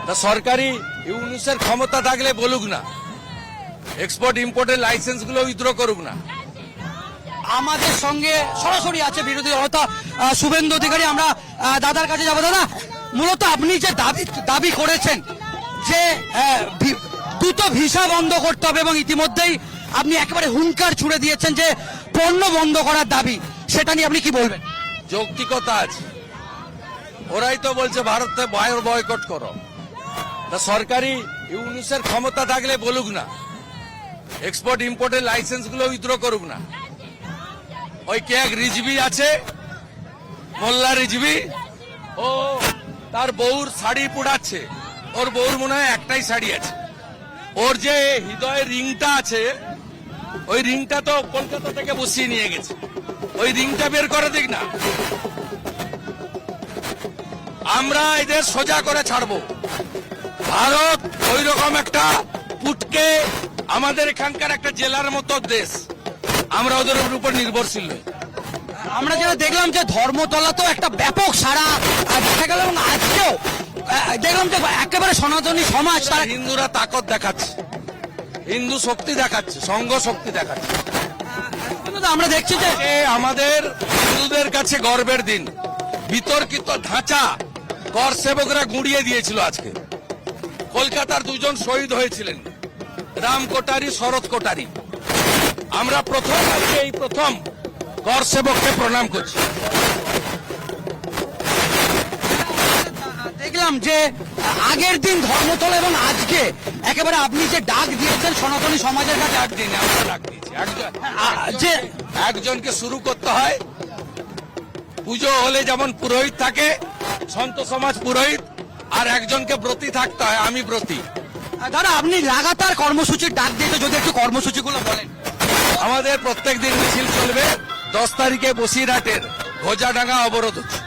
তা সরকারি ইউনুসের ক্ষমতা থাকলে বলুক না, এক্সপোর্ট ইম্পোর্টের লাইসেন্স গুলো উইথড্র করুক না। আমাদের সঙ্গে সরাসরি আছে বিরোধী দলনেতা শুভেন্দু অধিকারী। আমরা দাদার কাছে যাবো। দাদা, মূলত আপনি যে দাবি করেছেন যে দ্রুত ভিসা বন্ধ করতে হবে এবং ইতিমধ্যেই আপনি একেবারে হুঙ্কার ছুড়ে দিয়েছেন যে পণ্য বন্ধ করার দাবি, সেটা নিয়ে আপনি কি বলবেন? যৌক্তিকতা আছে, ওরাই তো বলছে ভারতে বয়কট করো। তা সরকারি ইউনুসের ক্ষমতা থাকলে বলুক না, এক্সপোর্ট ইম্পোর্টের লাইসেন্স গুলো উইথড্র করুক না। ওই কে এক রিজভি আছে, মোল্লা রিজভি, ও তার বউর শাড়ি পুড়াচ্ছে। ওর বউর মনে হয় একটাই শাড়ি আছে। ওর যে হৃদয়ের রিংটা আছে, ওই রিংটা তো কলকাতা থেকে বসিয়ে নিয়ে গেছে। ওই রিংটা বের করে দিক না, আমরা এদের সোজা করে ছাড়বো। ভারত ওই রকম একটা পুটকে আমাদের এখানকার একটা জেলার মতো দেশ, আমরা ওদের উপর নির্ভরশীল নই। আমরা যেটা দেখলাম যে ধর্মতলাতেও একটা ব্যাপক সাড়া দেখা গেল এবং আজকেও দেখলাম যে একেবারে সনাতনী সমাজ, হিন্দুরা তাকত দেখাচ্ছে, হিন্দু শক্তি দেখাচ্ছে, সংঘ শক্তি দেখাচ্ছে। আমরা দেখছি যে আমাদের হিন্দুদের কাছে গর্বের দিন। বিতর্কিত ধাঁচা কর সেবকরা গুঁড়িয়ে দিয়েছিল। আজকে কলকাতার দুজন শহীদ হয়েছিলেন, রাম কোটারি, শরৎ কোটারি। আমরা এই প্রথম কর সেবককে প্রণাম করছি। দেখলাম যে আগের দিন ধর্মতলা এবং আজকে একেবারে আপনি যে ডাক দিয়েছেন সনাতনী সমাজের কাছে, ডাক দিন, আমরা ডাক দিয়েছি। যে একজনকে শুরু করতে হয়। পুজো হলে যেমন পুরোহিত থাকে, সন্ত সমাজ পুরোহিত, আর একজনকে ব্রতী থাকতে হয়। আমি ব্রতী। দাদা, আপনি লাগাতার কর্মসূচির ডাক দিয়েছে, যদি একটু কর্মসূচিগুলো বলেন। আমাদের প্রত্যেক দিন মিছিল চলবে। 10 তারিখে বসিরহাটের ঘোজাডাঙ্গা অবরোধ হচ্ছে।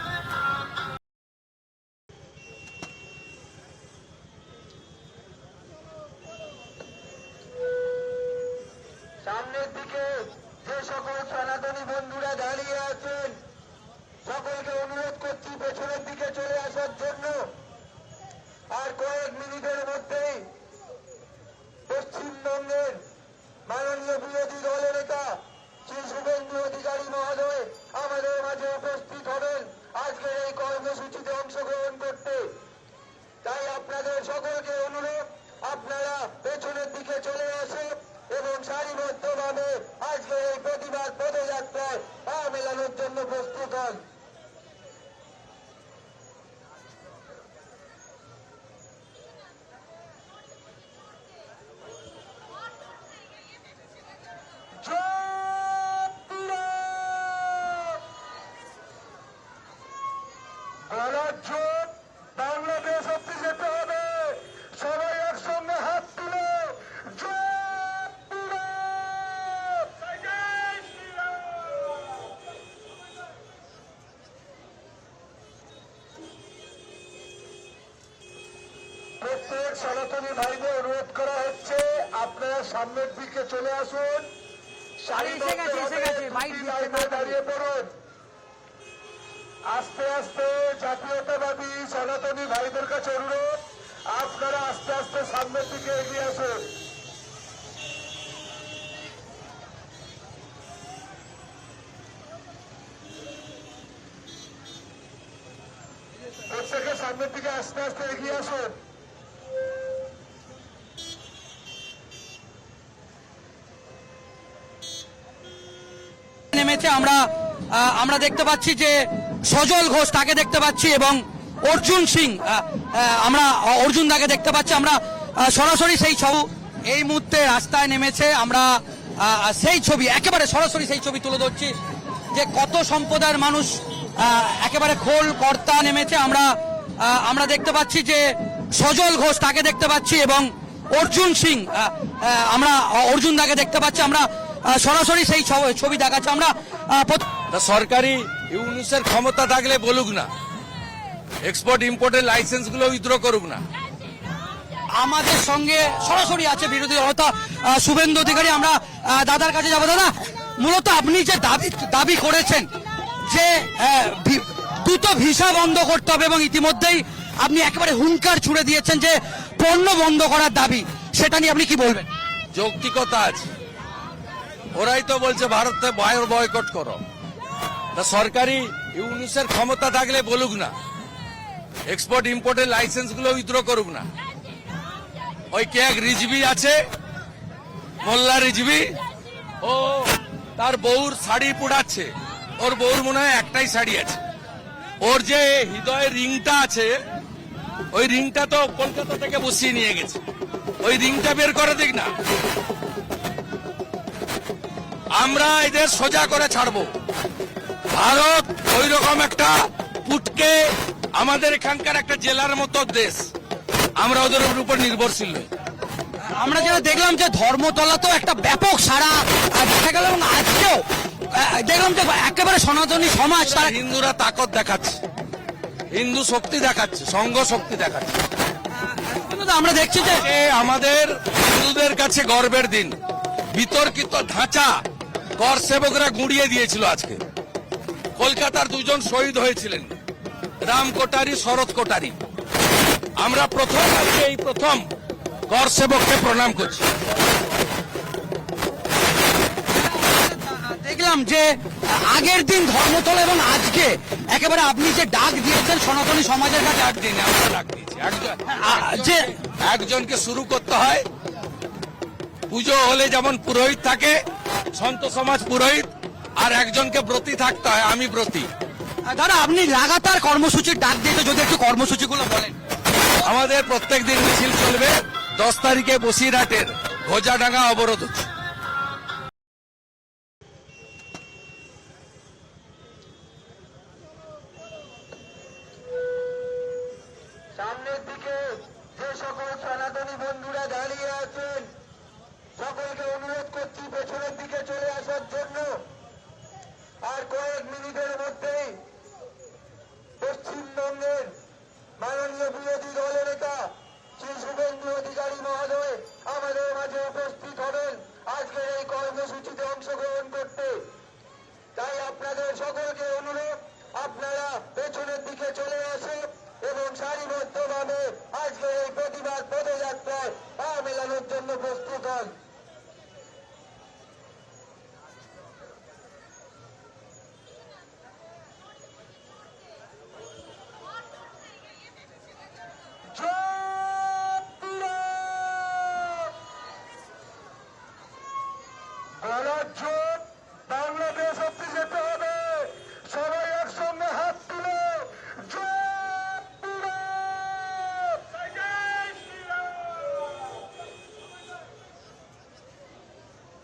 সামনের দিকে যে সকল সনাতনী বন্ধুরা দাঁড়িয়ে আছেন, সকলকে অনুরোধ করছি পেছনের দিকে চলে আসার জন্য। আর কয়েক মিনিটের মধ্যেই পশ্চিমবঙ্গের মাননীয় বিরোধী দলের নেতা শ্রী শুভেন্দু অধিকারী মহোদয় আমাদের মাঝে উপস্থিত হবেন আজকের এই কর্মসূচিতে অংশগ্রহণ করতে। তাই আপনাদের সকলকে অনুরোধ, আপনারা পেছনের দিকে চলে আসুন এবং সারিবদ্ধভাবে আজকের এই প্রতিবাদ পদযাত্রায় পা মেলানোর জন্য প্রস্তুত হন। গলার জোট, বাংলাদেশ অব্দি যেতে হবে। সবাই একসঙ্গে হাত তুলে প্রত্যেক সনাতনী ভাইদের অনুরোধ করা হচ্ছে, আপনারা সামনের দিকে চলে আসুন, সারিবদ্ধভাবে দাঁড়িয়ে পড়ুন। আস্তে আস্তে জাতীয়তাবাদী সনাতনী ভাইদের কাছে অনুরোধ, আপনারা আস্তে আস্তে সামনের দিকে এগিয়ে আসুন। প্রত্যেকে সামনের দিকে আস্তে আস্তে এগিয়ে আসুন। নেমেছে আমরা দেখতে পাচ্ছি যে সজল ঘোষ তাকে দেখতে পাচ্ছি এবং অর্জুন সিং, আমরা অর্জুন দাকে দেখতে পাচ্ছি। আমরা সরাসরি সেই ছবি এই মুহূর্তে রাস্তায় নেমেছে। আমরা সেই ছবি একেবারে সরাসরি সেই ছবি তুলে ধরছি যে কত সম্প্রদায়ের মানুষ একেবারে খোল কর্তা নেমেছে। আমরা দেখতে পাচ্ছি যে সজল ঘোষ তাকে দেখতে পাচ্ছি এবং অর্জুন সিং, আমরা অর্জুন দাকে দেখতে পাচ্ছি। আমরা সরাসরি সেই ছবি দেখাচ্ছি। আমরা সরকারি ইউনুসের ক্ষমতা থাকলে বলুক না, এক্সপোর্ট ইম্পোর্টের লাইসেন্স গুলো উইথড্র করুক না। আমাদের সঙ্গে সরাসরি আছে বিরোধী দলনেতা শুভেন্দু অধিকারী। আমরা দাদার কাছে যাবো। দাদা, মূলত আপনি যে দাবি করেছেন যে দ্রুত ভিসা বন্ধ করতে হবে এবং ইতিমধ্যেই আপনি একেবারে হুঙ্কার ছুড়ে দিয়েছেন যে পণ্য বন্ধ করার দাবি, সেটা নিয়ে আপনি কি বলবেন? যৌক্তিকতা আছে। ওরাই তো বলছে ভারতে বয়কট করো। তা সরকারি ইউনুসের ক্ষমতা থাকলে বলুক না, এক্সপোর্ট ইম্পোর্টের লাইসেন্স গুলো উইথড্র করুক না। ওই কে এক রিজভি আছে, মোল্লা রিজভি, ও তার বউর শাড়ি পুড়াচ্ছে। ওর বউর মনে হয় একটাই শাড়ি আছে। ওর যে হৃদয়ের রিংটা আছে, ওই রিংটা তো কলকাতা থেকে বসিয়ে নিয়ে গেছে। ওই রিংটা বের করে দিক না, আমরা এদের সোজা করে ছাড়বো। ভারত ওই রকম একটা পুটকে আমাদের এখানকার একটা জেলার মতো দেশ, আমরা ওদের উপর নির্ভরশীল নই। আমরা যেটা দেখলাম যে ধর্মতলাতেও একটা ব্যাপক সাড়া দেখা গেল, এবং আজকেও দেখলাম যে একেবারে সনাতনী সমাজ তারা হিন্দুরা তাকত দেখাচ্ছে, হিন্দু শক্তি দেখাচ্ছে, সংঘ শক্তি দেখাচ্ছে। কিন্তু আমরা দেখছি যে এ আমাদের হিন্দুদের কাছে গর্বের দিন। বিতর্কিত ধাঁচা কর সেবকরা গুঁড়িয়ে দিয়েছিল আজকে। কলকাতার দুজন শহীদ হয়েছিলেন, রাম কোটারি, শরৎ কোটারি। আমরা প্রথম আজকে এই প্রথম কর সেবককে প্রণাম করছি। দেখলাম যে আগের দিন ধর্মতলা এবং আজকে একেবারে আপনি যে ডাক দিয়েছেন সনাতনী সমাজের কাছে, ডাক দিন, আমরা ডাক দিয়েছি। যে একজনকে শুরু করতে হয়। পুজো হলে যেমন পুরোহিত থাকে, সন্ত সমাজ পুরোহিত, আর একজনকে ব্রতী থাকতে হয়। আমি ব্রতী। দাদা আপনি লাগাতার কর্মসূচির ডাক দিয়েছে, যদি একটু কর্মসূচিগুলো বলেন। আমাদের প্রত্যেক দিন মিছিল চলবে। 10 তারিখে বসিরহাটের ঘোজাডাঙ্গা অবরোধ হচ্ছে।